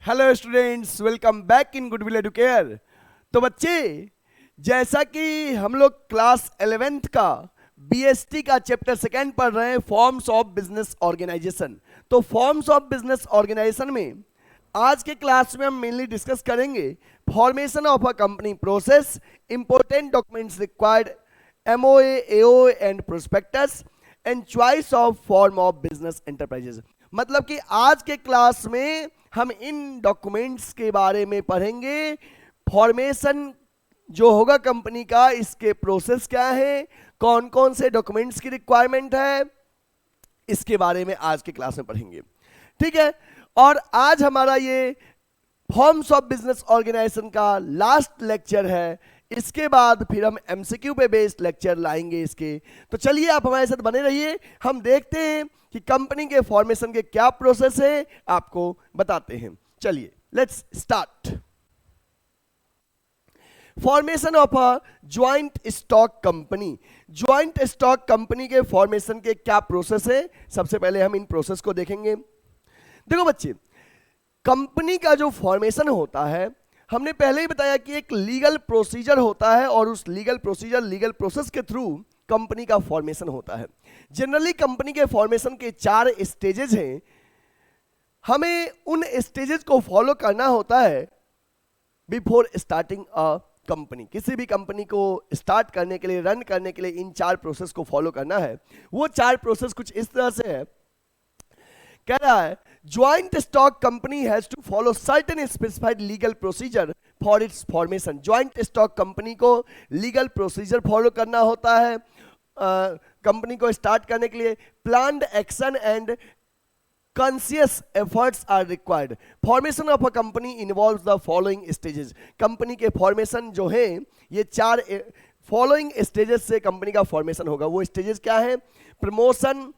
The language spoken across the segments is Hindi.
Hello students, welcome back in goodwill Educare. तो बच्चे, जैसा कि हम लोग क्लास 11th का बीएसटी का चैप्टर सेकेंड पढ़ रहे हैं, फॉर्म्स ऑफ बिजनेस ऑर्गेनाइजेशन। तो फॉर्म्स ऑफ बिजनेस ऑर्गेनाइजेशन में आज के क्लास में हम मेनली डिस्कस करेंगे formation of a company process, important documents required, MOA, AOA and prospectus and choice of form of business enterprises. मतलब कि आज के क्लास में हम इन डॉक्यूमेंट्स के बारे में पढ़ेंगे। फॉर्मेशन जो होगा कंपनी का, इसके प्रोसेस क्या है, कौन कौन से डॉक्यूमेंट्स की रिक्वायरमेंट है, इसके बारे में आज के क्लास में पढ़ेंगे। ठीक है। और आज हमारा ये फॉर्म्स ऑफ बिजनेस ऑर्गेनाइजेशन का लास्ट लेक्चर है। इसके बाद फिर हम एमसीक्यू पे बेस्ड लेक्चर लाएंगे इसके। तो चलिए आप हमारे साथ बने रहिए, हम देखते हैं कि कंपनी के फॉर्मेशन के क्या प्रोसेस है, आपको बताते हैं। चलिए let's start. Formation of a joint stock company. Joint stock company के फॉर्मेशन के क्या प्रोसेस है, सबसे पहले हम इन प्रोसेस को देखेंगे। देखो बच्चे, कंपनी का जो फॉर्मेशन होता है, हमने पहले ही बताया कि एक लीगल प्रोसीजर होता है और उस लीगल प्रोसेस के थ्रू कंपनी का फॉर्मेशन होता है। जनरली कंपनी के फॉर्मेशन के 4 स्टेजेस हैं। हमें उन स्टेजेस को फॉलो करना होता है बिफोर स्टार्टिंग अ कंपनी। किसी भी कंपनी को स्टार्ट करने के लिए, रन करने के लिए इन 4 प्रोसेस को फॉलो करना है। वो 4 प्रोसेस कुछ इस तरह से है। कह रहा है joint stock company has to follow certain specified legal procedure for its formation. Joint stock company को लीगल प्रोसीजर फॉलो करना होता है कंपनी को स्टार्ट करने के लिए। Planned action and conscious efforts are required. Formation of a company involves the following stages. Company के फॉर्मेशन जो है, ये 4 फॉलोइंग स्टेजेस से कंपनी का फॉर्मेशन होगा। वो स्टेजेस क्या है? प्रमोशन,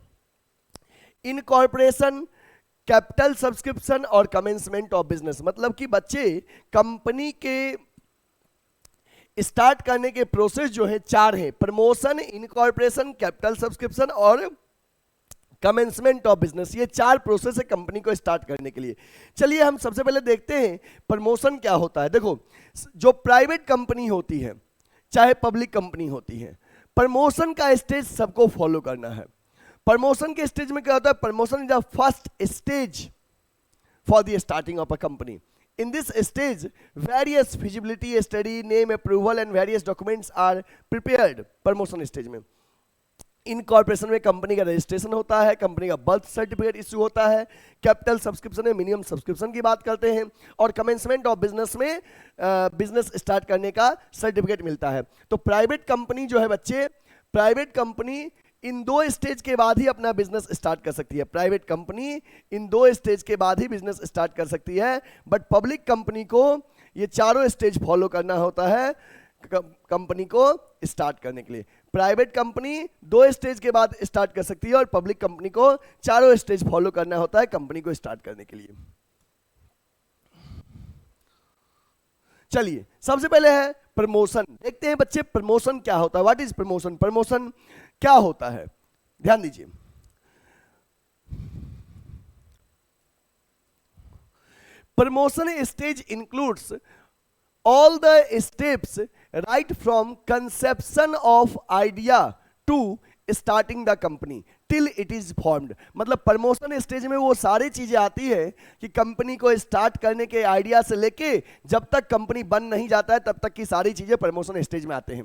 इनकॉर्पोरेशन, कैपिटल सब्सक्रिप्शन और कमेंसमेंट ऑफ बिजनेस। मतलब कि बच्चे, कंपनी के स्टार्ट करने के प्रोसेस जो है 4 है। प्रमोशन, इनकॉर्पोरेशन, कैपिटल सब्सक्रिप्शन और कमेंसमेंट ऑफ बिजनेस। ये 4 प्रोसेस है कंपनी को स्टार्ट करने के लिए। चलिए हम सबसे पहले देखते हैं प्रमोशन क्या होता है। देखो, जो प्राइवेट कंपनी होती है चाहे पब्लिक कंपनी होती है, प्रमोशन का स्टेज सबको फॉलो करना है। प्रमोशन के स्टेज में क्या होता है? Promotion is the first stage for the starting of a company. In this stage, various feasibility study, name approval and various documents are prepared. Promotion stage में इनकॉर्पोरेशन में कंपनी का रजिस्ट्रेशन होता है, कंपनी का बर्थ सर्टिफिकेट इश्यू होता है, कैपिटल सब्सक्रिप्शन में मिनिमम सब्सक्रिप्शन की बात करते हैं, और कमेंसमेंट ऑफ बिजनेस में बिजनेस स्टार्ट करने का सर्टिफिकेट मिलता है। तो प्राइवेट कंपनी जो है बच्चे, प्राइवेट कंपनी इन 2 स्टेज के बाद ही अपना बिजनेस स्टार्ट कर सकती है। प्राइवेट कंपनी इन 2 स्टेज के बाद ही बिजनेस स्टार्ट कर सकती है। बट पब्लिक कंपनी को ये 4 स्टेज फॉलो करना होता है कंपनी को स्टार्ट करने के लिए। प्राइवेट कंपनी 2 स्टेज के बाद स्टार्ट कर सकती है और पब्लिक कंपनी को 4 स्टेज फॉलो करना होता है कंपनी को स्टार्ट करने के लिए। चलिए सबसे पहले है प्रमोशन। देखते हैं बच्चे प्रमोशन क्या होता है। What is promotion? प्रमोशन क्या होता है, ध्यान दीजिए। Promotion stage includes all the steps right from conception of idea to starting the company till it is formed। मतलब प्रमोशन स्टेज में वो सारी चीजें आती है कि कंपनी को स्टार्ट करने के आइडिया से लेके जब तक कंपनी बन नहीं जाता है तब तक की सारी चीजें प्रमोशन स्टेज में आते हैं।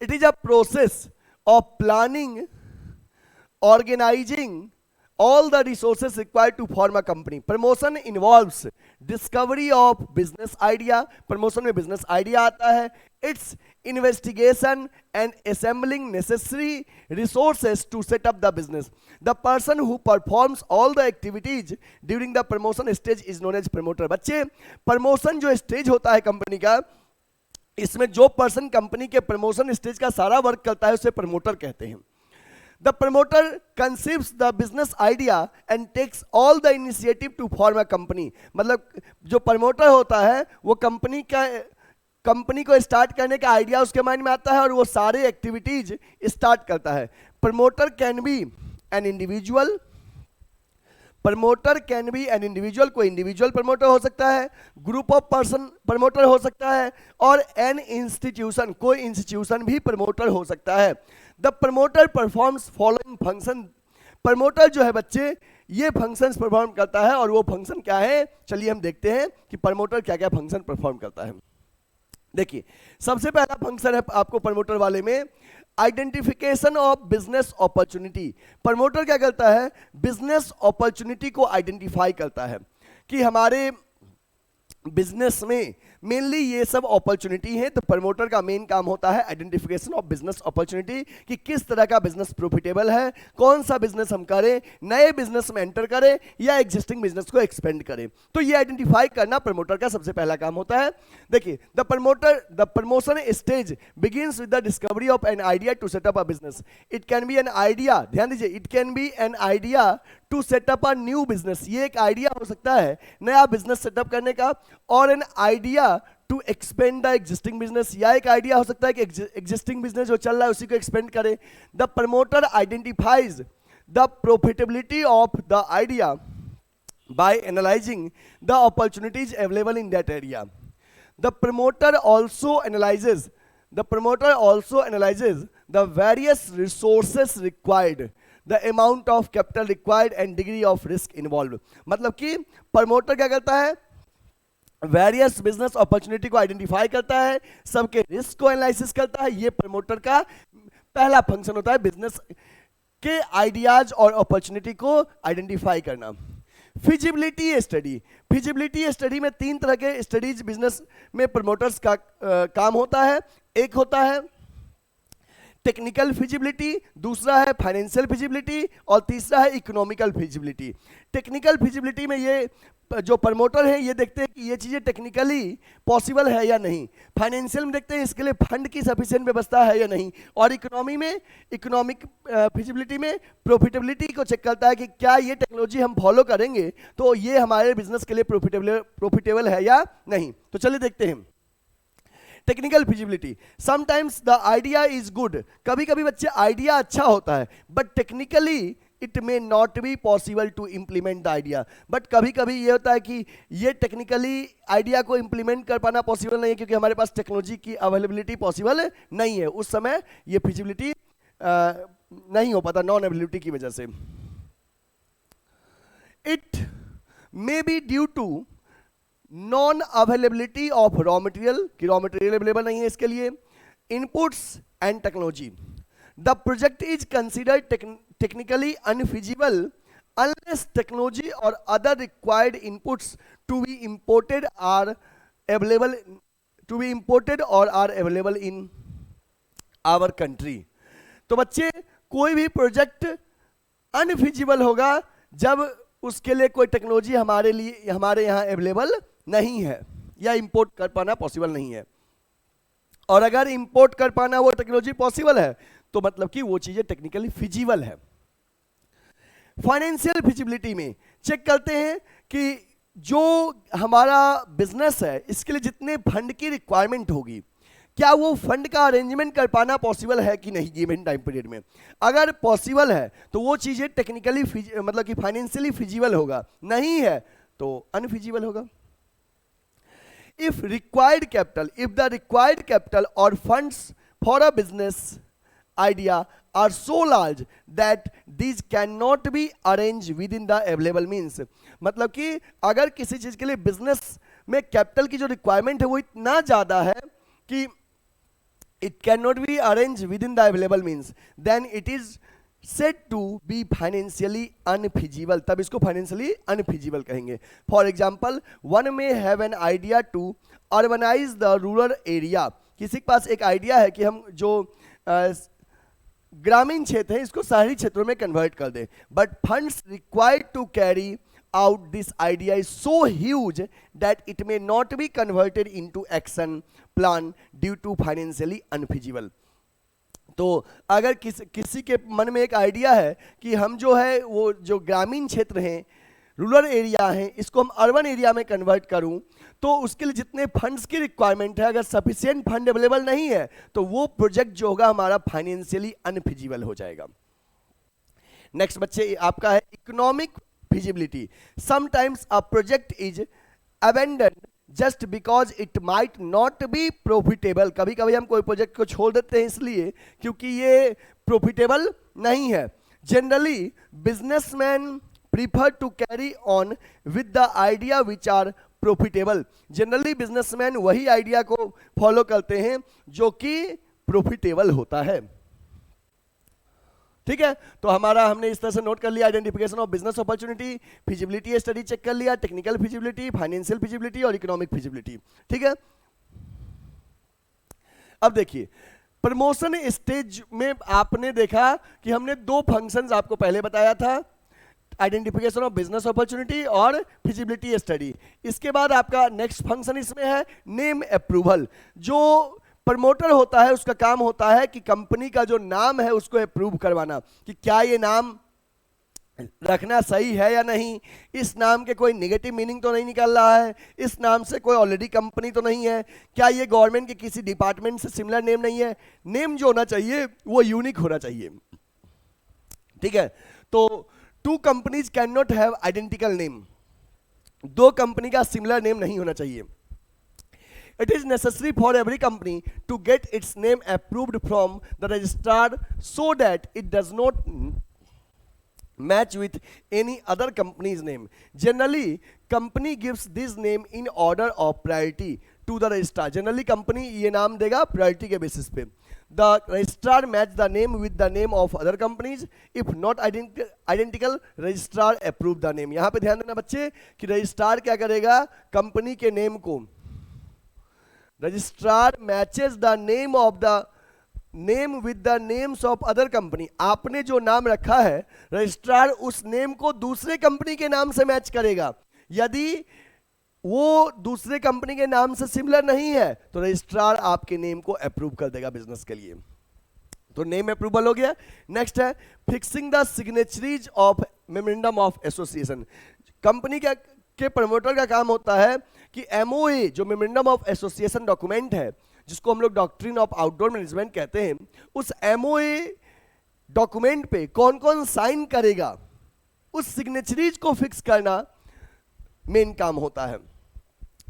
It is a process of planning, organising all the resources required to form a company. Promotion involves discovery of business idea. Promotion में business idea आता है, its investigation and assembling necessary resources to set up the business. The person who performs all the activities during the promotion stage is known as promoter. बच्चे, promotion जो stage होता है कंपनी का, इसमें जो पर्सन कंपनी के प्रमोशन स्टेज का सारा वर्क करता है उसे प्रमोटर कहते हैं। The promoter conceives the business idea and takes all the initiative to form a company। मतलब जो प्रमोटर होता है वो कंपनी को स्टार्ट करने का आइडिया उसके माइंड में आता है और वो सारे एक्टिविटीज स्टार्ट करता है। Promoter can be an individual, promoter can be an individual, कोई इंडिविजुअल प्रमोटर हो सकता है, ग्रुप ऑफ पर्सन प्रमोटर हो सकता है, और एन इंस्टीट्यूशन, कोई इंस्टीट्यूशन भी प्रमोटर हो सकता है। The promoter performs following function, promoter जो है बच्चे ये फंक्शंस परफॉर्म करता है, और वो फंक्शन क्या है, चलिए हम देखते हैं कि प्रमोटर क्या क्या फंक्शन परफॉर्म करता है। देखिए सबसे पहला फंक्शन है आपको प्रमोटर वाले में identification of business opportunity. Promoter क्या करता है, बिजनेस अपॉर्चुनिटी को आइडेंटिफाई करता है कि हमारे बिजनेस में मेनली ये सब अपॉर्चुनिटी है। तो प्रमोटर का मेन काम होता है आइडेंटिफिकेशन ऑफ बिजनेस अपॉर्चुनिटी, कि किस तरह का बिजनेस प्रॉफिटेबल है, कौन सा बिजनेस हम करें, नए बिजनेस में एंटर करें या एग्जिस्टिंग बिजनेस को एक्सपेंड करें। तो ये आइडेंटिफाई करना प्रमोटर का सबसे पहला काम होता है। देखिए the promotion stage begins with the discovery of an idea to set up a business. It can be an idea, ध्यान दीजिए, it can be an idea to set up a new business, ये एक आइडिया हो सकता है नया बिजनेस सेटअप करने का, और an idea to expand the existing business, या एक आइडिया हो सकता है कि एग्जिस्टिंग बिजनेस जो चल रहा है उसी को एक्सपेंड करे। The promoter identifies the profitability of the idea by analysing the opportunities available in that area. The promoter also analyses the various resources required, the amount of capital required and degree of risk involved। मतलब कि प्रमोटर क्या करता है, वेरियस बिजनेस अपॉर्चुनिटी को आइडेंटिफाई करता है, सबके रिस्क को एनालिसिस करता है। ये प्रमोटर का पहला फंक्शन होता है, बिजनेस के आइडियाज और अपॉर्चुनिटी को आइडेंटिफाई करना। फिजिबिलिटी स्टडी में तीन तरह के स्टडीज बिजनेस में प्रमोटर्स का काम होता है। एक होता है टेक्निकल फिजिबिलिटी, दूसरा है फाइनेंशियल फिजिबिलिटी, और तीसरा है इकोनॉमिकल फिजिबिलिटी। टेक्निकल फिजिबिलिटी में ये जो प्रमोटर है ये देखते हैं कि ये चीज़ें टेक्निकली पॉसिबल है या नहीं, फाइनेंशियल में देखते हैं इसके लिए फंड की सफिशिएंट व्यवस्था है या नहीं, और इकोनॉमिक फिजिबिलिटी में प्रॉफिटेबिलिटी को चेक करता है कि क्या ये टेक्नोलॉजी हम फॉलो करेंगे तो ये हमारे बिजनेस के लिए प्रॉफिटेबल है या नहीं। तो चलिए देखते हैं technical feasibility. Sometimes the idea is good, कभी कभी बच्चे आइडिया अच्छा होता है but technically it may not be possible to implement the idea. But कभी कभी ये होता है कि ये टेक्निकली आइडिया को इम्प्लीमेंट कर पाना पॉसिबल नहीं है क्योंकि हमारे पास टेक्नोलॉजी की अवेलेबिलिटी पॉसिबल नहीं है, उस समय ये फिजिबिलिटी नहीं हो पाता नॉन अवेलेबिलिटी की वजह से। It may be due to non availability of raw material, कि रॉ मटेरियल अवेलेबल नहीं है इसके लिए, inputs and technology. The project is considered technically unfeasible unless technology or other required inputs to be imported or are available in our country। तो बच्चे कोई भी प्रोजेक्ट अनफिजिबल होगा जब उसके लिए कोई टेक्नोलॉजी हमारे यहाँ अवेलेबल नहीं है या इंपोर्ट कर पाना पॉसिबल नहीं है। और अगर इंपोर्ट कर पाना वो टेक्नोलॉजी पॉसिबल है तो मतलब कि वो चीजें टेक्निकली फिजिबल है। फाइनेंशियल फिजिबिलिटी में चेक करते हैं कि जो हमारा बिजनेस है इसके लिए जितने फंड की रिक्वायरमेंट होगी क्या वो फंड का अरेंजमेंट कर पाना पॉसिबल है कि नहीं गिवन टाइम पीरियड में। अगर पॉसिबल है तो वो चीजें टेक्निकली मतलब कि फाइनेंशियली फिजिबल होगा, नहीं है तो अनफिजिबल होगा। if the required capital or funds for a business idea are so large that these cannot be arranged within the available means। मतलब कि अगर किसी चीज के लिए बिजनेस में कैपिटल की जो रिक्वायरमेंट है वो इतना ज्यादा है कि it cannot be arranged within the available means, then it is said to be financially unfeasible। तब इसको financially unfeasible कहेंगे। For example, one may have an idea to urbanize the rural area। किसी के पास एक आइडिया है कि हम जो ग्रामीण क्षेत्र है इसको शहरी क्षेत्रों में कन्वर्ट कर दें, but funds required to carry out this idea is so huge that it may not be converted into action plan due to financially unfeasible। तो अगर किसी के मन में एक आइडिया है कि हम जो है वो जो ग्रामीण क्षेत्र हैं रूरल एरिया है इसको हम अर्बन एरिया में कन्वर्ट करूं तो उसके लिए जितने फंड्स की रिक्वायरमेंट है अगर सफिशिएंट फंड अवेलेबल नहीं है तो वो प्रोजेक्ट जो होगा हमारा फाइनेंशियली अनफिजिबल हो जाएगा। नेक्स्ट बच्चे आपका है economic feasibility. Sometimes a project is abandoned just because it might not be profitable. कभी कभी हम कोई प्रोजेक्ट को छोड़ देते हैं इसलिए क्योंकि ये प्रॉफिटेबल नहीं है. Generally businessman prefer to carry on with the idea which are profitable. Generally businessman वही आइडिया को फॉलो करते हैं जो कि प्रॉफिटेबल होता है. ठीक है, तो हमने इस तरह से नोट कर लिया identification of business opportunity, feasibility study check कर लिया, टेक्निकल फिजिबिलिटी, फाइनेंशियल फिजिबिलिटी और इकोनॉमिक फिजिबिलिटी. ठीक है, अब देखिए प्रमोशन स्टेज में आपने देखा कि हमने दो फंक्शंस आपको पहले बताया था, आइडेंटिफिकेशन ऑफ बिजनेस अपॉर्चुनिटी और फिजिबिलिटी स्टडी. इसके बाद आपका नेक्स्ट फंक्शन इसमें है नेम अप्रूवल. जो प्रमोटर होता है उसका काम होता है कि कंपनी का जो नाम है उसको अप्रूव करवाना कि क्या ये नाम रखना सही है या नहीं, इस नाम के कोई नेगेटिव मीनिंग तो नहीं निकल रहा है, इस नाम से कोई ऑलरेडी कंपनी तो नहीं है, क्या ये गवर्नमेंट के किसी डिपार्टमेंट से सिमिलर नेम नहीं है. नेम जो होना चाहिए वो यूनिक होना चाहिए. ठीक है, तो two companies can not have identical name. दो कंपनी का सिमिलर नेम नहीं होना चाहिए. It is necessary for every company to get its name approved from the registrar so that it does not match with any other company's name. Generally, company gives this name in order of priority to the registrar. Generally, company ये नाम देगा priority के basis पे. The registrar match the name with the name of other companies. If not identical, registrar approve the name. यहाँ पे ध्यान देना बच्चे कि registrar क्या करेगा, कंपनी के नेम को registrar matches the name of the name with the names of other company. आपने जो नाम रखा है रजिस्ट्रार उस नेम को दूसरे कंपनी के नाम से मैच करेगा. यदि वो दूसरे कंपनी के नाम से सिमिलर नहीं है तो रजिस्ट्रार आपके नेम को अप्रूव कर देगा बिजनेस के लिए. तो नेम अप्रूवल हो गया. नेक्स्ट है fixing the signatories of memorandum of association. Company के प्रमोटर का काम होता है कि एमओए जो मेमोरेंडम ऑफ एसोसिएशन डॉक्यूमेंट है जिसको हम लोग डॉक्ट्रिन ऑफ आउटडोर मैनेजमेंट कहते हैं, उस एमओए डॉक्यूमेंट पे कौन कौन साइन करेगा उस सिग्नेचरीज को फिक्स करना मेन काम होता है.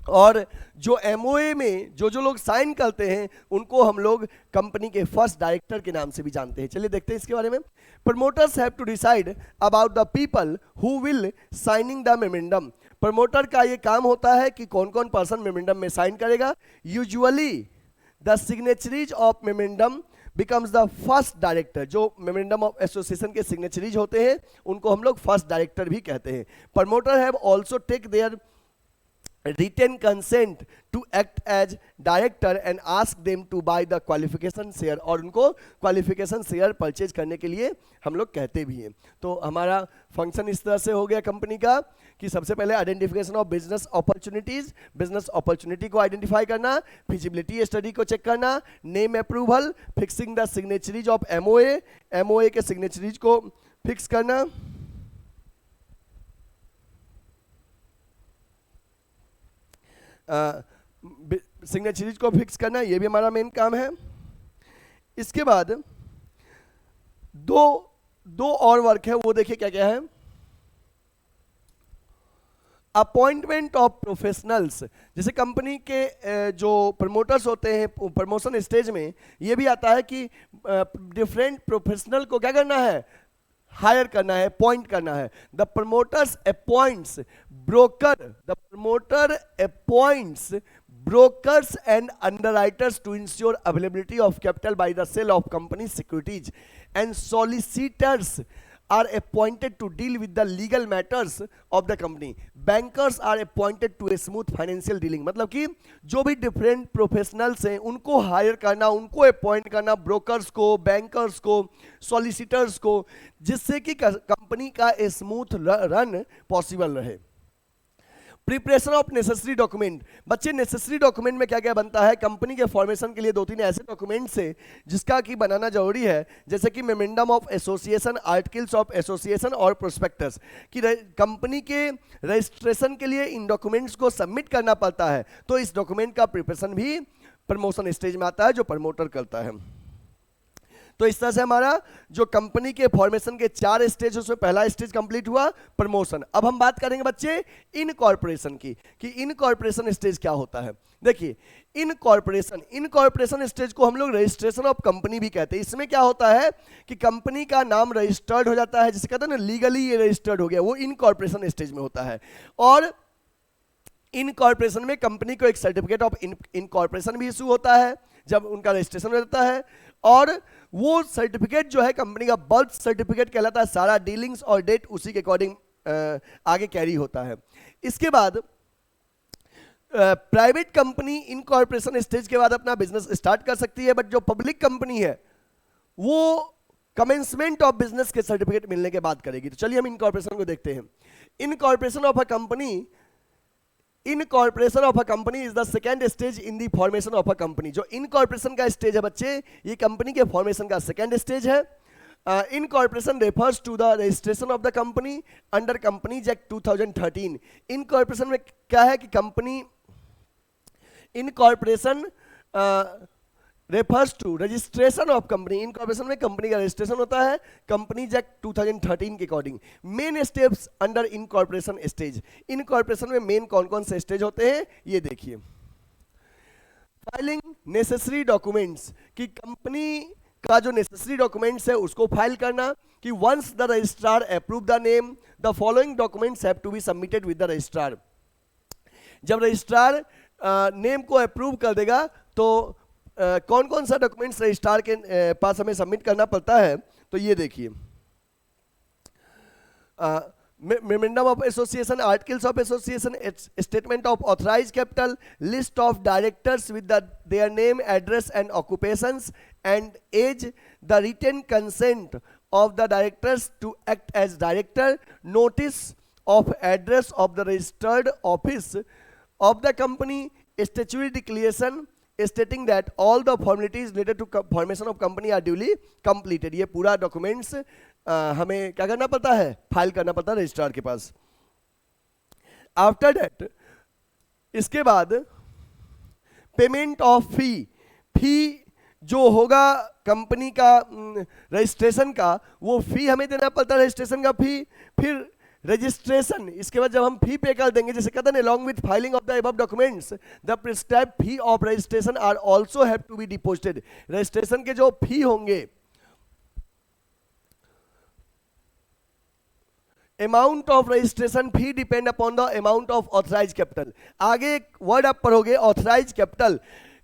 और जो एमओए में जो लोग साइन करते हैं उनको हम लोग कंपनी के फर्स्ट डायरेक्टर के नाम से भी जानते हैं. चलिए देखते हैं इसके बारे में. Promoters have to decide about the people who will signing the memorandum. Promoter का ये काम होता है कि कौन कौन पर्सन मेमोरेंडम में साइन करेगा. Usually the signatories of memorandum becomes the first director. जो मेमोरेंडम ऑफ एसोसिएशन के सिग्नेचरीज होते हैं उनको हम लोग फर्स्ट डायरेक्टर भी कहते हैं. Promoter have also take their written consent to act as director and ask them to buy the qualification share. और उनको qualification share परचेज करने के लिए हम लोग कहते भी हैं. तो हमारा फंक्शन इस तरह से हो गया कंपनी का कि सबसे पहले identification of business opportunities, business opportunity को आइडेंटिफाई करना, फिजिबिलिटी स्टडी को चेक करना, name approval, fixing the signatories of MOA, MOA के सिग्नेचरीज को फिक्स करना, सिग्नेचरीज को फिक्स करना, ये भी हमारा मेन काम है. इसके बाद दो और वर्क है, वो देखिए क्या क्या है. Appointment of professionals. जैसे कंपनी के जो प्रमोटर्स होते हैं प्रमोशन स्टेज में ये भी आता है कि डिफरेंट प्रोफेशनल को क्या करना है, हायर करना है, अपॉइंट करना है. The promoters appoints broker. The promoter appoints brokers and underwriters to ensure availability of capital by the sale of company securities, and solicitors are appointed to deal with the legal matters of the company. Bankers are appointed to a smooth financial dealing. मतलब कि जो भी डिफरेंट प्रोफेशनल्स हैं उनको हायर करना, उनको अपॉइंट करना, ब्रोकर्स को, बैंकर्स को, सॉलिसिटर्स को, जिससे कि कंपनी का स्मूथ रन पॉसिबल रहे. Preparation of necessary document. बच्चे नेसेसरी डॉक्यूमेंट में क्या क्या बनता है, कंपनी के फॉर्मेशन के लिए 2-3 ऐसे डॉक्यूमेंट्स है जिसका कि बनाना जरूरी है, जैसे कि memorandum of association, articles of association और प्रोस्पेक्टस. कि कंपनी के रजिस्ट्रेशन के लिए इन डॉक्यूमेंट्स को सबमिट करना पड़ता है, तो इस डॉक्यूमेंट का प्रिपरेशन भी प्रमोशन स्टेज में आता है जो प्रमोटर करता है. तो इस तरह से हमारा जो कंपनी के फॉर्मेशन के 4 स्टेज, उसमें पहला स्टेज कंप्लीट हुआ, प्रमोशन। अब हम बात करेंगे बच्चे इनकॉर्पोरेशन की, कि इनकॉर्पोरेशन स्टेज क्या होता है। देखिए, इनकॉर्पोरेशन स्टेज को हम लोग रजिस्ट्रेशन ऑफ कंपनी भी कहते हैं। इसमें क्या होता है कि कंपनी का नाम रजिस्टर्ड हो जाता है, जिसे कहते हैं ना लीगली ये रजिस्टर्ड हो गया, वो इनकॉर्पोरेशन स्टेज में होता है। और इनकॉर्पोरेशन में कंपनी को एक सर्टिफिकेट ऑफ इनकॉर्पोरेशन भी इशू होता है जब उनका रजिस्ट्रेशन हो जाता है, और वो सर्टिफिकेट जो है कंपनी का बर्थ सर्टिफिकेट कहलाता है। सारा डीलिंग्स और डेट उसी के अकॉर्डिंग आगे कैरी होता है। इसके बाद प्राइवेट कंपनी इनकॉर्पोरेशन स्टेज के बाद अपना बिजनेस स्टार्ट कर सकती है, बट जो पब्लिक कंपनी है वो कमेंसमेंट ऑफ बिजनेस के सर्टिफिकेट मिलने के बाद करेगी। तो चलिए हम इनकॉर्पोरेशन को देखते हैं। Incorporation of a company incorporation of a company is the second stage in the formation of a company. जो इनकॉर्पोरेशन का स्टेज है बच्चे, ये कंपनी के फॉर्मेशन का सेकेंड स्टेज है। Incorporation refers to the registration of the company under companies act 2013। इनकॉर्पोरेशन में क्या है कि company incorporation refers to registration of company. Incorporation में कंपनी का रजिस्ट्रेशन होता है कंपनीज एक्ट 2013 के according. Main steps under incorporation stage. Incorporation में मेन कौन कौन से स्टेज होते हैं ये देखिए। फाइलिंग नेसेसरी डॉक्यूमेंट्स, कि कंपनी का जो नेसेसरी डॉक्यूमेंट्स है उसको फाइल करना, कि once the registrar approve the name the following documents have to be submitted with the registrar. जब रजिस्ट्रार नेम को अप्रूव कर देगा तो कौन कौन सा डॉक्यूमेंट्स रजिस्ट्रार के पास हमें सबमिट करना पड़ता है, तो ये देखिए। Memorandum of association, articles of association, statement of authorised capital, list of directors with their name, address and occupations and age, the written consent of the directors to act as director, notice of address of the registered office of the company, statutory declaration stating that all the formalities related to formation of company are duly completed। ये पूरा डॉक्यूमेंट्स हमें क्या करना पड़ता है, फाइल करना पड़ता है रजिस्ट्रार के पास। आफ्टर दैट, इसके बाद पेमेंट ऑफ फी जो होगा कंपनी का रजिस्ट्रेशन का, वो फी हमें देना पड़ता है, रजिस्ट्रेशन का फी। फिर रजिस्ट्रेशन, इसके बाद जब हम फी पे कर देंगे, जैसे कहते हैं along with filing of the above documents the prescribed fee of registration are also have to be deposited. Registration के जो फी होंगे, amount of registration fee depend upon the amount of authorise capital. आगे एक वर्ड आप पढ़ोगे ऑथराइज कैपिटल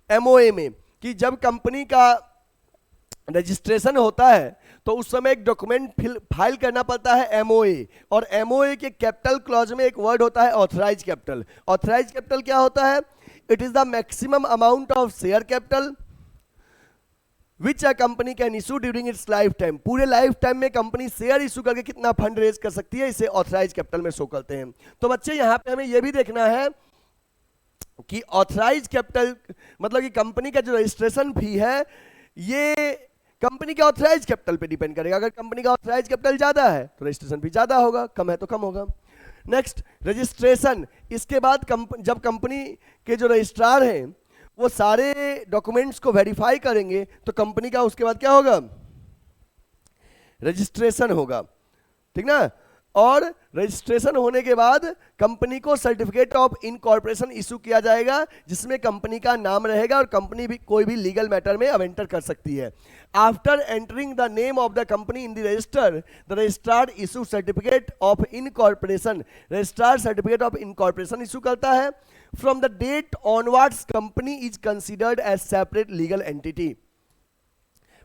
एमओए में, कि जब कंपनी का रजिस्ट्रेशन होता है तो उस समय एक डॉक्यूमेंट फाइल करना पड़ता है एमओए, और एमओए के कैपिटल क्लॉज में एक वर्ड होता है ऑथराइज कैपिटल। ऑथराइज कैपिटल क्या होता है? It is the maximum amount of share capital which a company can issue during its life time. पूरे लाइफ टाइम में कंपनी शेयर इशू करके कितना फंड रेज कर सकती है, इसे ऑथराइज कैपिटल में शो करते हैं। तो बच्चे यहां पे हमें यह भी देखना है कि ऑथराइज कैपिटल मतलब कि कंपनी का जो रजिस्ट्रेशन फी है ये कंपनी के ऑथराइज कैपिटल पे डिपेंड करेगा। अगर कंपनी का ऑथराइज कैपिटल ज्यादा है तो रजिस्ट्रेशन फी ज्यादा होगा, कम है तो कम होगा। नेक्स्ट रजिस्ट्रेशन, इसके बाद जब कंपनी के जो रजिस्ट्रार हैं वो सारे डॉक्यूमेंट्स को वेरीफाई करेंगे तो कंपनी का उसके बाद क्या होगा, रजिस्ट्रेशन होगा, ठीक ना। और रजिस्ट्रेशन होने के बाद कंपनी को सर्टिफिकेट ऑफ इनकॉर्पोरेशन इशू किया जाएगा जिसमें कंपनी का नाम रहेगा और कंपनी भी कोई भी लीगल मैटर में अब एंटर कर सकती है। After entering the name of the company in the register, the registrar issue certificate of incorporation. Registrar certificate of incorporation issue करता है। From the date onwards company is considered as separate legal entity.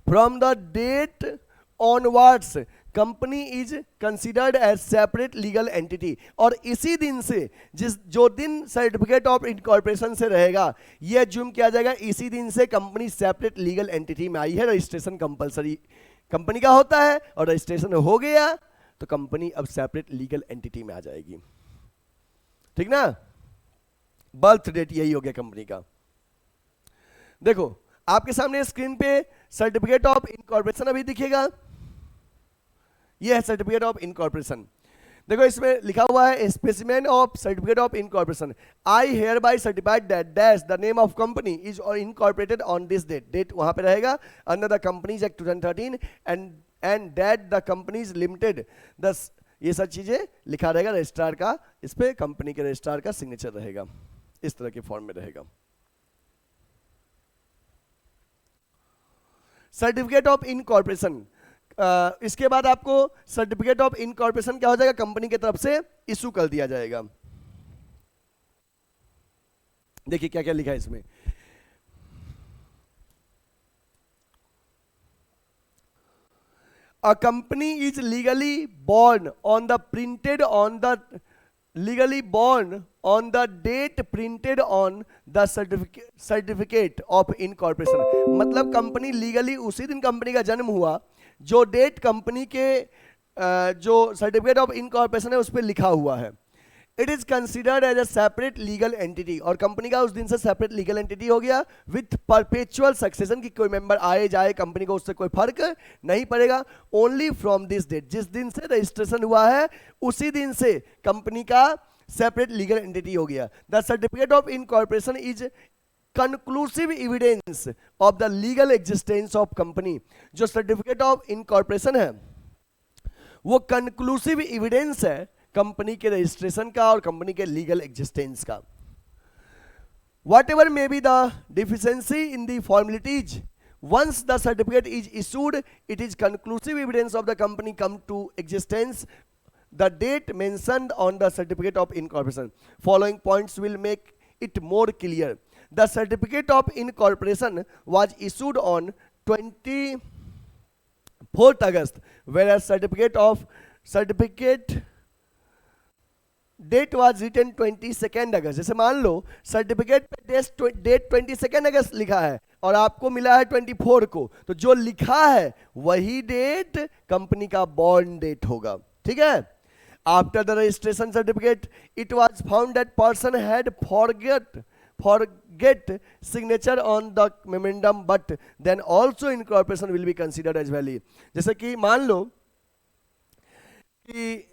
From the date onwards company is considered as separate legal entity. और इसी दिन से जो दिन सर्टिफिकेट ऑफ इनकॉर्पोरेशन से रहेगा ये अज्यूम किया जाएगा इसी दिन से कंपनी सेपरेट लीगल एंटिटी में आई है। रजिस्ट्रेशन कंपलसरी कंपनी का होता है और रजिस्ट्रेशन हो गया तो कंपनी अब सेपरेट लीगल एंटिटी में आ जाएगी, ठीक ना। बर्थ डेट यही हो गया कंपनी का। देखो आपके सामने स्क्रीन पे सर्टिफिकेट ऑफ इनकॉर्पोरेशन अभी दिखेगा, ये है सर्टिफिकेट ऑफ इनकॉर्पोरेशन। देखो इसमें लिखा हुआ है specimen of certificate of incorporation, I hereby certified that dash the name of company is incorporated on this date, date वहां पे रहेगा, under the companies act 2013 and that the companies limited, दस ये सब चीजें लिखा रहेगा रजिस्ट्रार का, इस पे कंपनी के रजिस्ट्रार का सिग्नेचर रहेगा, इस तरह के फॉर्म में रहेगा। सर्टिफिकेट ऑफ इनकॉर्पोरेशन, इसके बाद आपको सर्टिफिकेट ऑफ इनकॉर्पोरेशन क्या हो जाएगा, कंपनी की तरफ से इशू कर दिया जाएगा। देखिए क्या क्या लिखा है इसमें, a company is legally born on the date printed on the certificate of incorporation, मतलब कंपनी लीगली उसी दिन कंपनी का जन्म हुआ जो डेट कंपनी के जो सर्टिफिकेट ऑफ इनकॉर्पोरेशन है उस पर लिखा हुआ है। It is considered as a separate legal entity, और कंपनी का उस दिन से सेपरेट लीगल एंटिटी हो गया विथ परपेचुअल सक्सेशन, की कोई मेंबर आए जाए कंपनी को उससे कोई फर्क नहीं पड़ेगा। ओनली फ्रॉम दिस डेट, जिस दिन से रजिस्ट्रेशन हुआ है उसी दिन से कंपनी का सेपरेट लीगल एंटिटी हो गया। The certificate of incorporation is conclusive evidence of the legal existence of company, जो सर्टिफिकेट ऑफ इनकॉर्पोरेशन है वो कंक्लूसिव एविडेंस है कंपनी के रजिस्ट्रेशन का और कंपनी के लीगल एग्जिस्टेंस का। Whatever may be the deficiency in the formalities, once the certificate is issued, it is conclusive evidence of the company come to existence. The date mentioned on the certificate of incorporation. Following points will make it more clear. The certificate of incorporation was issued on 24th August, whereas certificate date was written 22 August. जैसे मान लो सर्टिफिकेट पे डेट 22 अगस्त लिखा है और आपको मिला है 24 को, तो जो लिखा है वही डेट कंपनी का बॉर्न डेट होगा, ठीक है। After the registration certificate it was found that person had forget signature on the memorandum, but then also incorporation will be considered as valid. जैसे कि मान लो कि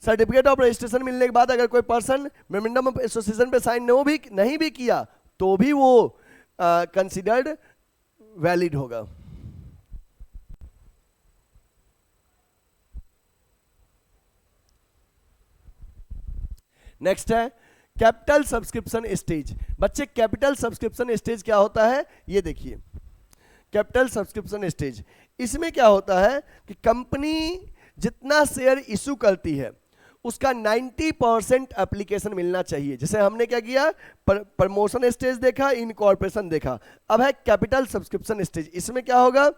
सर्टिफिकेट ऑफ रजिस्ट्रेशन मिलने के बाद अगर कोई पर्सन मेमोरेंडम ऑफ एसोसिएशन पे साइन नहीं भी किया तो भी वो कंसीडर्ड वैलिड होगा। नेक्स्ट है कैपिटल सब्सक्रिप्शन स्टेज। बच्चे कैपिटल सब्सक्रिप्शन स्टेज क्या होता है ये देखिए। कैपिटल सब्सक्रिप्शन स्टेज, इसमें क्या होता है कि कंपनी जितना शेयर इशू करती है उसका 90% एप्लीकेशन मिलना चाहिए। जैसे हमने क्या किया, प्रमोशन स्टेज देखा, इनकॉर्पोरेशन देखा, अब है कैपिटल सब्सक्रिप्शन स्टेज। इसमें क्या होगा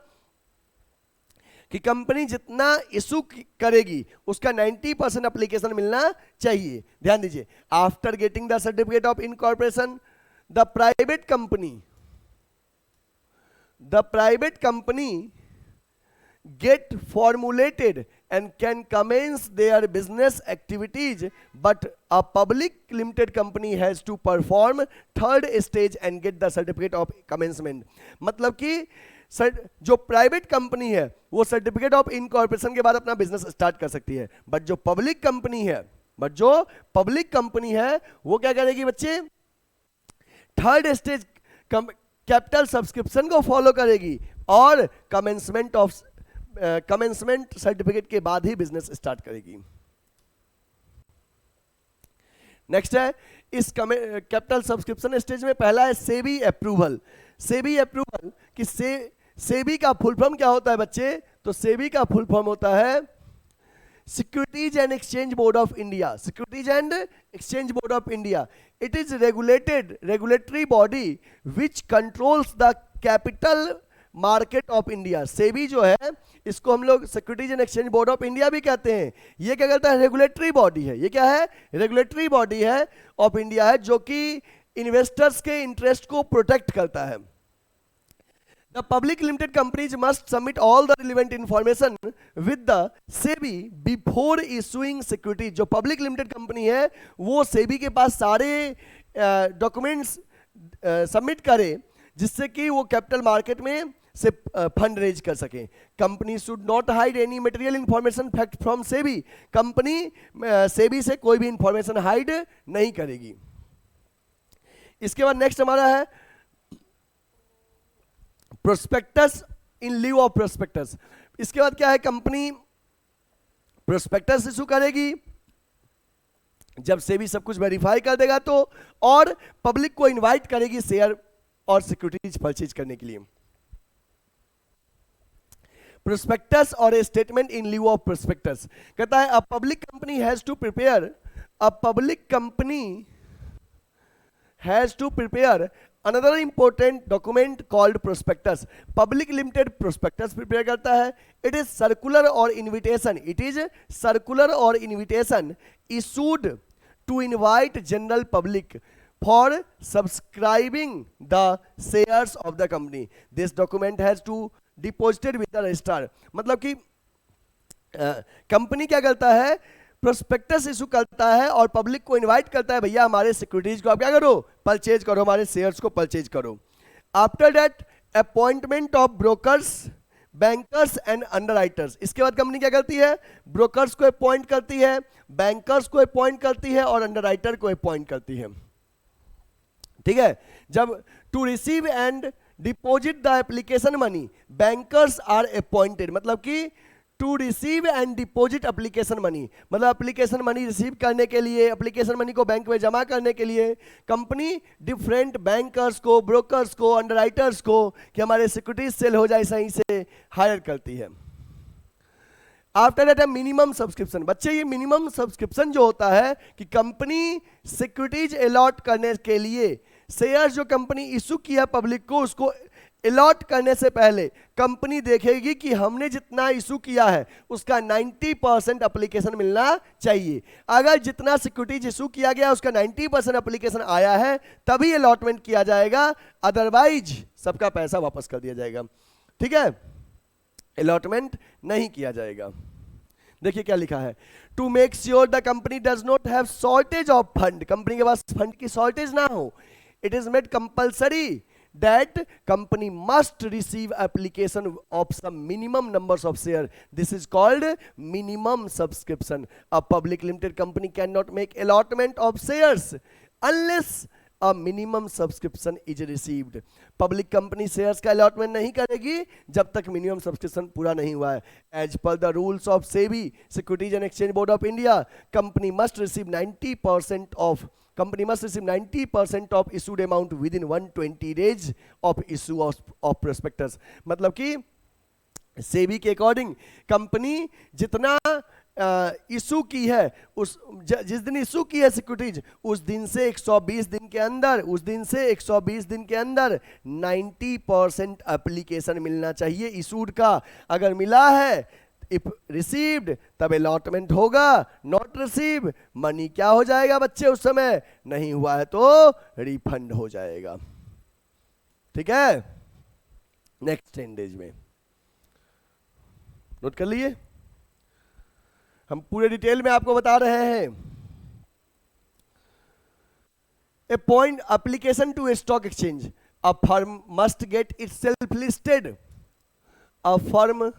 कि कंपनी जितना इशू करेगी उसका 90% एप्लीकेशन मिलना चाहिए। ध्यान दीजिए, after getting the certificate of incorporation the private company get formulated and can commence their business activities, but a public limited company has to perform third stage and get the certificate of commencement। मतलब कि जो प्राइवेट कंपनी है वो सर्टिफिकेट ऑफ इनकॉर्पोरेशन के बाद अपना बिजनेस स्टार्ट कर सकती है, बट जो पब्लिक कंपनी है वो क्या करेगी बच्चे, थर्ड स्टेज कैपिटल सब्सक्रिप्शन को फॉलो करेगी और कमेंसमेंट सर्टिफिकेट के बाद ही बिजनेस स्टार्ट करेगी। नेक्स्ट है इस कैपिटल सब्सक्रिप्शन स्टेज में पहला है सेबी अप्रूवल। सेबी अप्रूवल कि सेबी का फुल फॉर्म क्या होता है बच्चे, तो सेबी का फुल फॉर्म होता है securities and exchange board of India. Securities and exchange board of India, it is regulatory body which controls the capital market of India. SEBI जो है इसको हम लोग securities and exchange board of India भी कहते हैं। ये क्या करता है, रेगुलेटरी बॉडी है। ये क्या है, रेगुलेटरी बॉडी है ऑफ इंडिया है, जो कि इन्वेस्टर्स के इंटरेस्ट को प्रोटेक्ट करता है। The public limited companies must submit all the relevant information with the SEBI before issuing security। जो पब्लिक लिमिटेड कंपनी है वो सेबी के पास सारे डॉक्यूमेंट्स सबमिट करे जिससे कि वो कैपिटल मार्केट में से फंड रेज कर सकें। Company should not hide any material information fact from SEBI, company SEBI से कोई भी इंफॉर्मेशन हाइड नहीं करेगी। इसके बाद नेक्स्ट हमारा है prospectus in lieu of prospectus. इसके बाद क्या है, कंपनी प्रोस्पेक्टस इशू करेगी जब सेबी सब कुछ वेरीफाई कर देगा तो, और पब्लिक को इनवाइट करेगी शेयर और सिक्योरिटीज परचेज करने के लिए। प्रोस्पेक्टस और a statement in lieu of prospectus कहता है a public company has to prepare, a public company has to prepare another important document called prospectus. Public limited prospectus prepare करता है। It is circular or invitation, it is circular or invitation issued to invite general public for subscribing the shares of the company. This document has to deposited with the registrar. मतलब कि कंपनी क्या करता है, प्रोस्पेक्टस इशू करता है और पब्लिक को इनवाइट करता है, भैया हमारे सिक्योरिटीज को आप क्या करो, परचेज करो, हमारे शेयर्स को परचेज करो। After that appointment of brokers, bankers and underwriters. इसके बाद कंपनी क्या करती है, ब्रोकर्स को अपॉइंट करती है, बैंकर्स को अपॉइंट करती है और अंडरराइटर को अपॉइंट करती है। ठीक है, जब to receive and deposit the application money, bankers are appointed, मतलब कि to receive and deposit application money, मतलब एप्लीकेशन मनी रिसीव करने के लिए, एप्लीकेशन मनी को बैंक में जमा करने के लिए कंपनी डिफरेंट बैंकर्स को, ब्रोकर्स को, अंडरराइटर्स को कि हमारे सिक्योरिटीज सेल हो जाए सही से हायर करती है। After that minimum subscription. बच्चे ये मिनिमम सब्सक्रिप्शन जो होता है कि कंपनी सिक्योरिटीज अलॉट करने के लिए शेयर जो कंपनी इशू किया पब्लिक को, उसको अलॉट करने से पहले कंपनी देखेगी कि हमने जितना इशू किया है उसका 90% एप्लीकेशन मिलना चाहिए। अगर जितना सिक्योरिटीज इशू किया गया उसका 90% एप्लीकेशन आया है तभी अलॉटमेंट किया जाएगा, अदरवाइज सबका पैसा वापस कर दिया जाएगा। ठीक है, अलॉटमेंट नहीं किया जाएगा। देखिए क्या लिखा है, to make sure the company does not have shortage of fund, company के पास फंड की शॉर्टेज ना हो, it is made compulsory that company must receive application of some minimum numbers of share. This is called minimum subscription. A public limited company cannot make allotment of shares unless a minimum subscription is received. Public company shares का allotment नहीं करेगी जब तक minimum subscription पूरा नहीं हुआ है। As per the rules of SEBI, Securities and Exchange Board of India, company must receive 90% of issued amount within 120 days of issue of prospectus. मतलब कि सेबी के अकॉर्डिंग कंपनी जितना इशू की है उस जिस दिन इशू की है सिक्योरिटीज उस दिन से 120 दिन के अंदर, उस दिन से 120 दिन के अंदर 90% एप्लीकेशन मिलना चाहिए इशूड का। अगर मिला है इफ रिसीव्ड तब अलॉटमेंट होगा, नॉट रिसीव मनी क्या हो जाएगा बच्चे, उस समय नहीं हुआ है तो रिफंड हो जाएगा। ठीक है, नेक्स्ट 10 डेज में नोट कर लिए, हम पूरे डिटेल में आपको बता रहे हैं। A point application to a stock exchange, a firm must get itself listed, a firm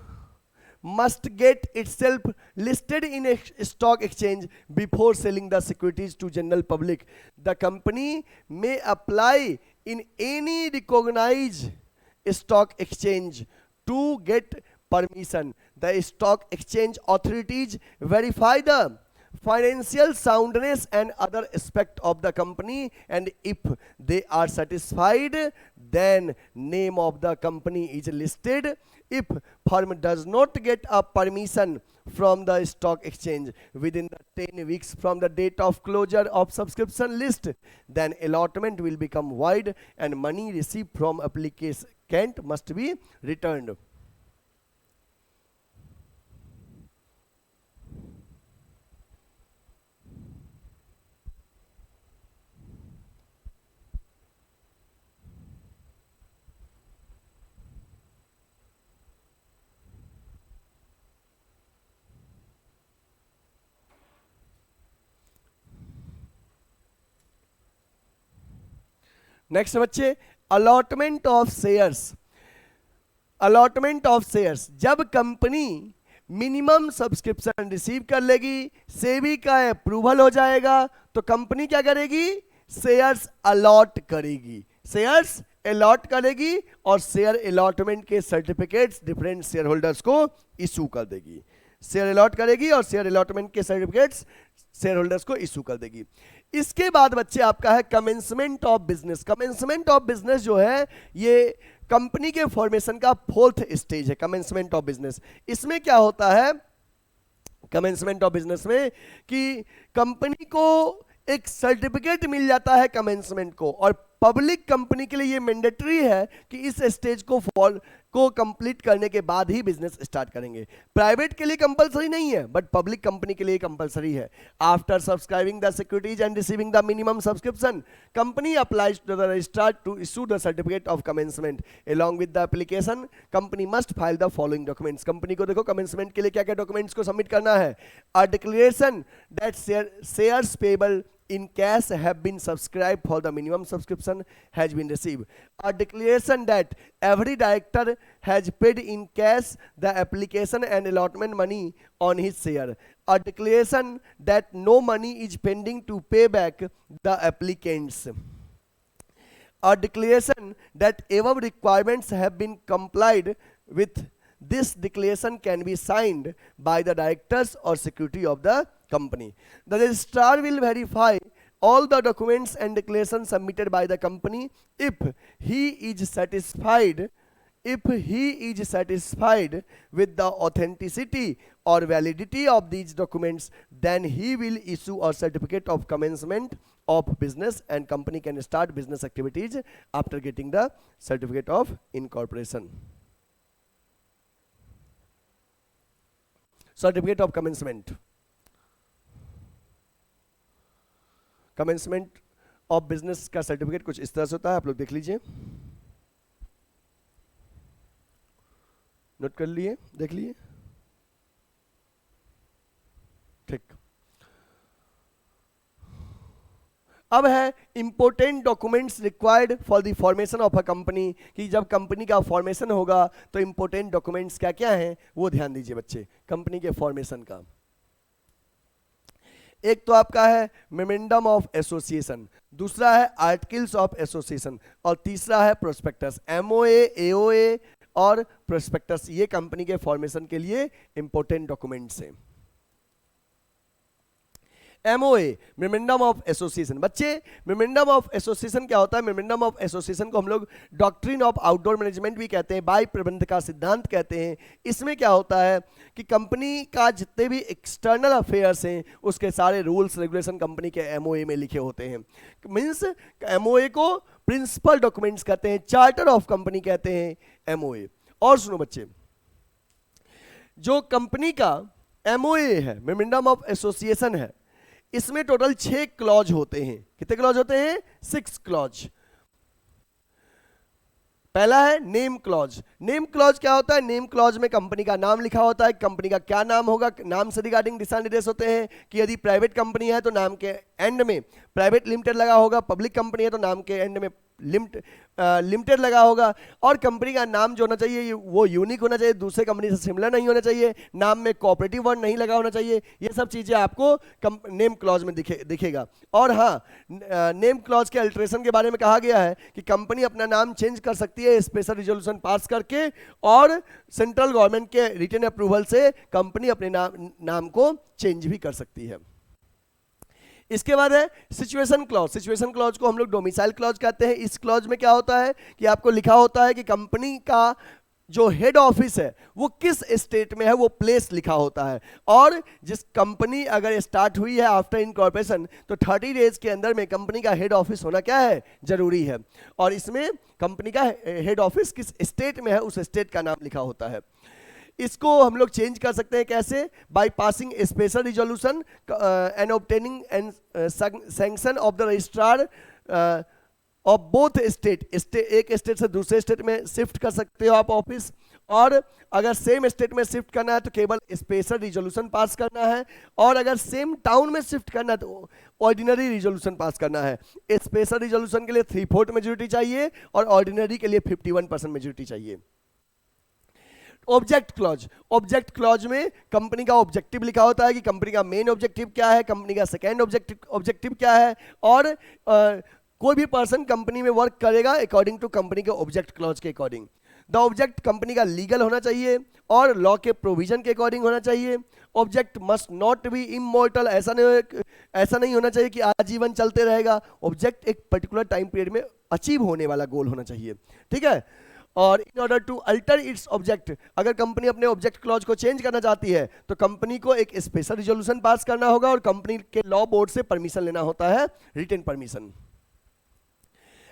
must get itself listed in a stock exchange before selling the securities to general public. The company may apply in any recognized stock exchange to get permission. The stock exchange authorities verify the financial soundness and other aspect of the company, and if they are satisfied then name of the company is listed. If firm does not get a permission from the stock exchange within the 10 weeks from the date of closure of subscription list, then allotment will become void and money received from applicant must be returned. Next बच्चे, allotment of shares. Allotment of shares, जब कंपनी मिनिमम सब्सक्रिप्शन रिसीव कर लेगी, सेबी का अप्रूवल हो जाएगा, तो कंपनी क्या करेगी, शेयर्स अलॉट करेगी, शेयर्स अलॉट करेगी और शेयर अलॉटमेंट के सर्टिफिकेट्स डिफरेंट शेयर होल्डर्स को इशू कर देगी, शेयर अलॉट करेगी और शेयर अलॉटमेंट के सर्टिफिकेट्स शेयर होल्डर्स को इशू कर देगी। इसके बाद बच्चे आपका है commencement of business. Commencement of business जो है ये कंपनी के फॉर्मेशन का 4th स्टेज है, कमेंसमेंट ऑफ बिजनेस। इसमें क्या होता है कमेंसमेंट ऑफ बिजनेस में कि कंपनी को एक सर्टिफिकेट मिल जाता है कमेंसमेंट को, और पब्लिक कंपनी के लिए ये मैंडेटरी है कि इस स्टेज को कंप्लीट करने के बाद ही बिजनेस स्टार्ट करेंगे। प्राइवेट के लिए कंपलसरी नहीं है, बट पब्लिक कंपनी के लिए कंपलसरी है। After subscribing the securities and receiving the minimum subscription, company applies to the registrar to issue the certificate of commencement along with the application. Company must file the following documents. Company को देखो कमेंसमेंट के लिए क्या क्या डॉक्यूमेंट्स को सबमिट करना है। A declaration that shares payable in cash have been subscribed for the minimum subscription has been received. A declaration that every director has paid in cash the application and allotment money on his share. A declaration that no money is pending to pay back the applicants. A declaration that above requirements have been complied with. This declaration can be signed by the directors or secretary of the company. The registrar will verify all the documents and declarations submitted by the company. If he is satisfied with the authenticity or validity of these documents, then he will issue a certificate of commencement of business and company can start business activities after getting the certificate of incorporation. Certificate of commencement. Commencement of business का सर्टिफिकेट कुछ इस तरह से होता है, आप लोग देख लीजिए, नोट कर लिए, देख लिए, ठीक। अब है important documents required for the formation of a company, कि जब कंपनी का फॉर्मेशन होगा तो इंपोर्टेंट डॉक्यूमेंट्स क्या क्या हैं वो ध्यान दीजिए बच्चे कंपनी के फॉर्मेशन का। एक तो आपका है मेमोरेंडम ऑफ एसोसिएशन, दूसरा है आर्टिकल्स ऑफ एसोसिएशन और तीसरा है प्रोस्पेक्टस। एमओए, एओए और प्रोस्पेक्टस ये कंपनी के फॉर्मेशन के लिए इंपोर्टेंट डॉक्यूमेंट्स हैं। MOA, memorandum of association. बच्चे मेमोरेंडम ऑफ एसोसिएशन क्या होता है? मेमोरेंडम ऑफ एसोसिएशन को हम लोग डॉक्ट्रिन ऑफ आउटडोर मैनेजमेंट भी कहते हैं, बाय प्रबंध का सिद्धांत कहते हैं। इसमें क्या होता है कि कंपनी का जितने भी एक्सटर्नल अफेयर्स हैं उसके सारे रूल्स रेगुलेशन कंपनी के एमओए में लिखे होते हैं। मीन्स एमओए को प्रिंसिपल डॉक्यूमेंट्स कहते हैं, चार्टर ऑफ कंपनी कहते हैं एमओए। और सुनो बच्चे, जो कंपनी का एमओए है, मेमोरेंडम ऑफ एसोसिएशन है, इसमें टोटल 6 क्लॉज होते हैं। कितने क्लॉज होते हैं? 6 क्लॉज। पहला है नेम क्लॉज। नेम क्लॉज क्या होता है? नेम क्लॉज में कंपनी का नाम लिखा होता है, कंपनी का क्या नाम होगा, नाम से रिगार्डिंग दिशा निर्देश होते हैं कि यदि प्राइवेट कंपनी है तो नाम के एंड में प्राइवेट लिमिटेड लगा होगा, पब्लिक कंपनी है तो नाम के एंड में लिमिटेड लगा होगा, और कंपनी का नाम जो होना चाहिए वो यूनिक होना चाहिए, दूसरे कंपनी से सिमिलर नहीं होना चाहिए, नाम में कोऑपरेटिव वर्ड नहीं लगा होना चाहिए। ये सब चीजें आपको नेम क्लॉज में दिखेगा। और हाँ, नेम क्लॉज के अल्टरेशन के बारे में कहा गया है कि कंपनी अपना नाम चेंज कर सकती है स्पेशल रिजोल्यूशन पास करके, और सेंट्रल गवर्नमेंट के रिटन अप्रूवल से कंपनी अपने नाम को चेंज भी कर सकती है। इसके बाद है सिचुएशन क्लॉज। सिचुएशन क्लॉज को हम लोग डोमिसाइल क्लॉज कहते हैं। इस क्लॉज में क्या होता है कि आपको लिखा होता है कि कंपनी का जो हेड ऑफिस है वो किस स्टेट में है, वो प्लेस लिखा होता है, और जिस कंपनी अगर स्टार्ट हुई है आफ्टर इनकॉर्पोरेशन तो 30 डेज के अंदर में कंपनी का हेड ऑफिस होना क्या है? जरूरी है। और इसमें कंपनी का हेड ऑफिस किस स्टेट में है उस स्टेट का नाम लिखा होता है। इसको हम लोग चेंज कर सकते हैं कैसे? By passing special resolution and obtaining and sanction of the registrar of both state. एक स्टेट से दूसरे स्टेट में शिफ्ट कर सकते हो आप ऑफिस, और अगर सेम स्टेट में शिफ्ट करना है तो केवल स्पेशल रिजोल्यूशन पास करना है, और अगर सेम टाउन में शिफ्ट करना है तो ऑर्डिनरी रिजोल्यूशन पास करना है। स्पेशल रिजोल्यूशन के लिए 3/4 मेजोरिटी चाहिए और ऑर्डिनरी के लिए 51% मेजोरिटी चाहिए। ऑब्जेक्ट क्लॉज, ऑब्जेक्ट क्लॉज में कंपनी का ऑब्जेक्टिव लिखा होता है कि कंपनी का मेन ऑब्जेक्टिव क्या है, कंपनी का सेकेंड ऑब्जेक्टिव क्या है, और कोई भी पर्सन कंपनी में वर्क करेगा अकॉर्डिंग टू कंपनी के ऑब्जेक्ट क्लॉज के अकॉर्डिंग। द ऑब्जेक्ट कंपनी का लीगल होना चाहिए और लॉ के प्रोविजन के अकॉर्डिंग होना चाहिए। Object must not B immortal, ऐसा नहीं होना चाहिए कि आजीवन चलते रहेगा। ऑब्जेक्ट एक पर्टिकुलर टाइम पीरियड में अचीव होने वाला गोल होना चाहिए, ठीक है। और in order to alter its object, अगर कंपनी अपने ऑब्जेक्ट क्लॉज को चेंज करना चाहती है तो कंपनी को एक स्पेशल रिजोल्यूशन पास करना होगा और कंपनी के लॉ बोर्ड से परमिशन लेना होता है, written permission.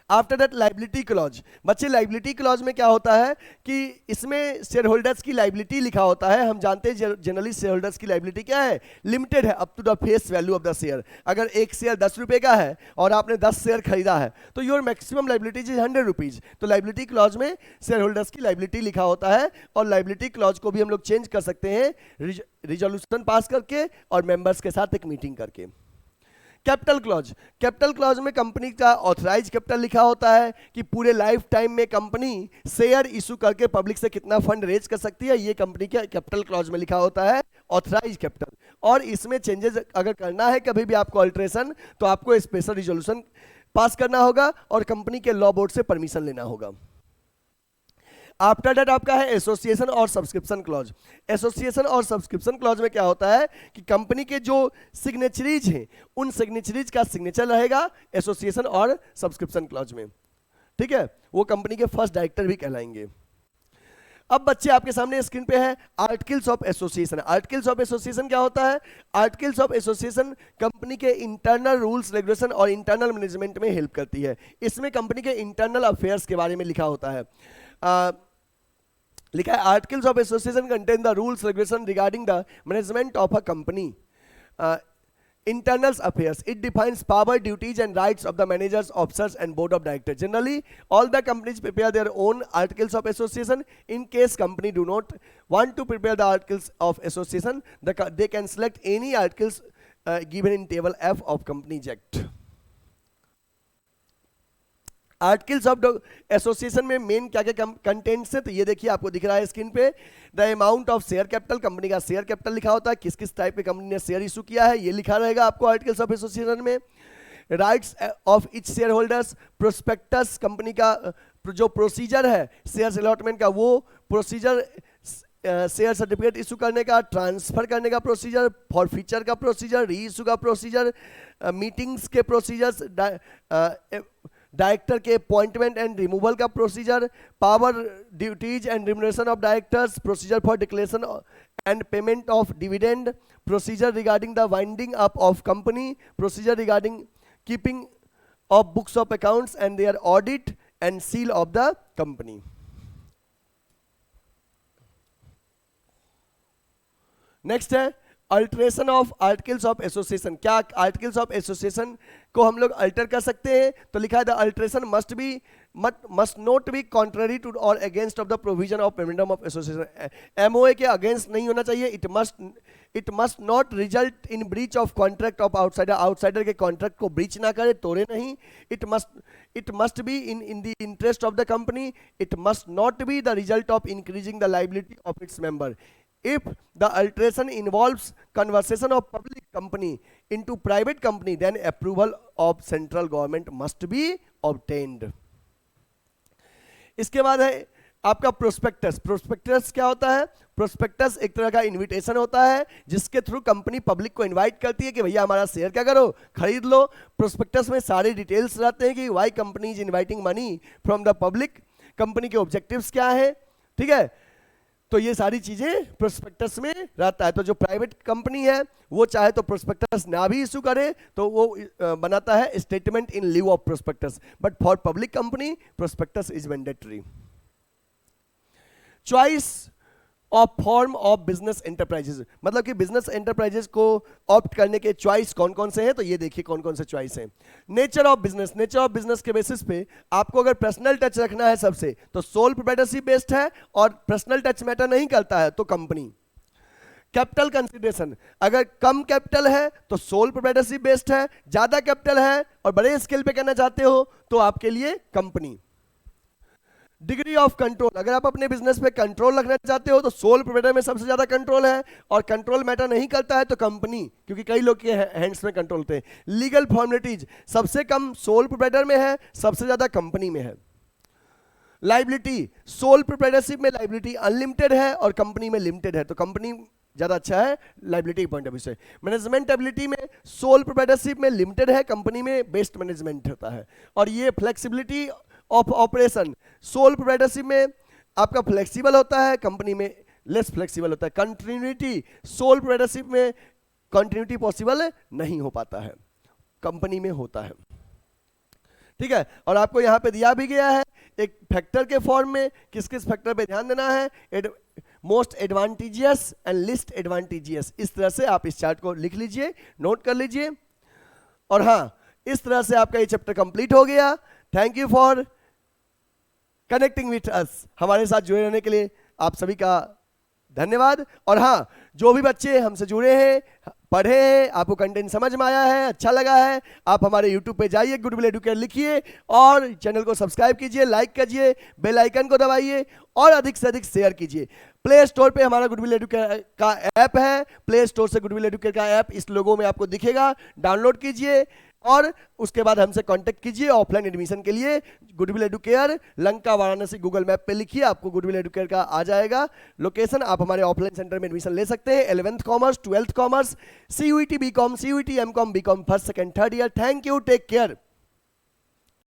After that liability clause, बच्चे लाइबिलिटी क्लॉज में क्या होता है कि इसमें शेयर होल्डर्स की लाइबिलिटी लिखा होता है। हम जानते हैं जनरली शेयर होल्डर्स की लाइबिलिटी क्या है, लिमिटेड है up to the face value of the share. अगर एक शेयर 10 रुपए का है और आपने 10 शेयर खरीदा है तो your maximum liability is 100 rupees. तो लाइबिलिटी क्लॉज में शेयर होल्डर्स की लाइबिलिटी लिखा होता है और लाइबिलिटी क्लॉज को भी हम लोग चेंज कर सकते हैं रिजोल्यूशन पास करके और मेंबर्स के साथ एक मीटिंग करके। कैपिटल क्लॉज, कैपिटल क्लॉज में कंपनी का ऑथराइज कैपिटल लिखा होता है कि पूरे लाइफ टाइम में कंपनी शेयर इशू करके पब्लिक से कितना फंड रेज कर सकती है, ये कंपनी के कैपिटल क्लॉज में लिखा होता है ऑथराइज कैपिटल। और इसमें चेंजेस अगर करना है कभी भी आपको अल्ट्रेशन, तो आपको स्पेशल रिजोल्यूशन पास करना होगा और कंपनी के लॉ बोर्ड से परमिशन लेना होगा। आफ्टर दैट आपका है एसोसिएशन और सब्सक्रिप्शन क्लॉज। एसोसिएशन और सब्सक्रिप्शन क्लॉज में क्या होता है कि कंपनी के जो सिग्नेचरीज हैं उन सिग्नेचरीज का सिग्नेचर रहेगा एसोसिएशन और सब्सक्रिप्शन क्लॉज में, ठीक है। वो कंपनी के फर्स्ट डायरेक्टर भी कहलाएंगे। अब बच्चे आपके सामने स्क्रीन पे है articles of association. Articles of association क्या होता है? आर्टिकल्स ऑफ एसोसिएशन कंपनी के इंटरनल रूल्स रेगुलेशन और इंटरनल मैनेजमेंट में हेल्प करती है। इसमें कंपनी के इंटरनल अफेयर्स के बारे में लिखा होता है। लिखा है articles of association contain the rules regulation regarding the management of a company, internal affairs. It defines power, duties and rights of the managers, officers and board of directors. Generally all the companies prepare their own articles of association. In case company do not want to prepare the articles of association, they can select any articles given in table F of Companies Act. Articles of association में मेन क्या क्या कंटेंट्स है, तो ये देखिए आपको दिख रहा है स्क्रीन पे। The amount of share capital, company का शेयर कैपिटल लिखा होता है, किस किस टाइप के कंपनी ने शेयर इशू किया है ये लिखा रहेगा आपको आर्टिकल्स ऑफ एसोसिएशन में। Rights of each share holders, prospectus company का जो प्रोसीजर है शेयर अलॉटमेंट का, वो प्रोसीजर शेयर सर्टिफिकेट इशू करने का, ट्रांसफर करने का प्रोसीजर, फॉरफीचर का प्रोसीजर, री इशू का प्रोसीजर, मीटिंग्स के प्रोसीजर्स, डायरेक्टर के अपॉइंटमेंट एंड रिमूवल का procedure, power duties and remuneration of directors, procedure for declaration and payment of dividend, procedure regarding the winding up of company, procedure regarding keeping of books of accounts and their audit and seal of the company. Next है alteration of articles of association. क्या आर्टिकल्स ऑफ एसोसिएशन को हम लोग अल्टर कर सकते हैं? तो लिखा है the alteration must not be contrary to और against of the provision of memorandum of association. MOA के अगेंस्ट नहीं होना चाहिए। It must not result in breach of contract of outsider, outsider के कॉन्ट्रैक्ट को ब्रीच ना करे, तोड़े नहीं। It must be in the interest of the company. It must not be the result of increasing the liability of its member. If the alteration involves conversion of public company into private company, then approval of central government must be obtained. इसके बाद है आपका प्रोस्पेक्टस। प्रोस्पेक्टस क्या होता है? प्रोस्पेक्टस एक तरह का इनविटेशन होता है जिसके थ्रू कंपनी पब्लिक को इनवाइट करती है कि भैया हमारा शेयर क्या करो, खरीद लो। प्रोस्पेक्टस में सारे डिटेल्स रहते हैं कि why company is inviting money from the public, company के ऑब्जेक्टिव्स क्या है, ठीक है। तो ये सारी चीजें प्रोस्पेक्टस में रहता है। तो जो प्राइवेट कंपनी है वो चाहे तो प्रोस्पेक्टस ना भी इशू करे तो वो बनाता है statement in lieu of prospectus, but for public company prospectus is mandatory. Choice of form of business enterprises, मतलब कि बिजनेस एंटरप्राइजेस को ऑप्ट करने के चॉइस कौन कौन से हैं, तो ये देखिए कौन कौन से चॉइस हैं। Nature of business, nature of business के बेसिस पे आपको अगर पर्सनल टच रखना है सबसे, तो सोल प्रोप्राइटरशिप बेस्ड है, और पर्सनल टच मैटर नहीं करता है तो कंपनी। कैपिटल कंसिडरेशन, अगर कम कैपिटल है तो सोल प्रोप्राइटरशिप बेस्ड है, ज्यादा कैपिटल है और बड़े स्केल पे करना चाहते हो तो आपके लिए कंपनी। डिग्री ऑफ कंट्रोल, अगर आप अपने बिजनेस पे कंट्रोल रखना चाहते हो तो सोल प्रोप्राइटर में सबसे ज्यादा कंट्रोल है, और कंट्रोल मैटर नहीं करता है तो कंपनी, क्योंकि कई लोग के हैंड्स में कंट्रोल होते हैं। लीगल फॉर्मेलिटीज सबसे कम सोल प्रोप्राइटर में है, सबसे ज्यादा कंपनी में है। लाइबिलिटी, सोल प्रोप्राइटरशिप में लाइबिलिटी अनलिमिटेड है और कंपनी में लिमिटेड है, तो कंपनी ज्यादा अच्छा है लाइबिलिटी पॉइंट ऑफ व्यू से। मैनेजमेंट एबिलिटी में सोल प्रोप्राइटरशिप में लिमिटेड है, कंपनी में बेस्ट मैनेजमेंट होता है। और ये flexibility of operation, sole proprietorship में आपका फ्लेक्सिबल होता है, कंपनी में लेस फ्लेक्सिबल होता है। कंटिन्यूटी, सोल प्रोप्राइटरशिप में कंटिन्यूटी पॉसिबल नहीं हो पाता है, कंपनी में होता है। ठीक है, और आपको यहां पे दिया भी गया है एक फैक्टर के फॉर्म में, किस किस फैक्टर पे ध्यान देना है, most advantageous and list advantageous. इस तरह से आप इस चार्ट को लिख लीजिए, नोट कर लीजिए। और हाँ, इस तरह से आपका ये चैप्टर कंप्लीट हो गया। Thank you for connecting with us, हमारे साथ जुड़े रहने के लिए आप सभी का धन्यवाद। और हाँ, जो भी बच्चे हमसे जुड़े हैं, पढ़े हैं, आपको कंटेंट समझ में आया है, अच्छा लगा है, आप हमारे यूट्यूब पे जाइए, गुडविल एडुकेयर लिखिए और चैनल को सब्सक्राइब कीजिए, लाइक कीजिए, बेल आइकन को दबाइए और अधिक से अधिक शेयर कीजिए। प्ले स्टोर पे हमारा गुडविल एडुकेयर का ऐप है, प्ले स्टोर से गुडविल एडुकेयर का ऐप इस लोगों में आपको दिखेगा, डाउनलोड कीजिए और उसके बाद हमसे कांटेक्ट कीजिए ऑफलाइन एडमिशन के लिए। Goodwill Educare Lanka Varanasi Google map पे लिखिए, आपको गुडविल एडुकेयर का आ जाएगा लोकेशन। आप हमारे ऑफलाइन सेंटर में एडमिशन ले सकते हैं, 11th commerce, 12th commerce, CUET BCom, CUET MCom BCom first second third year. Thank you, take care.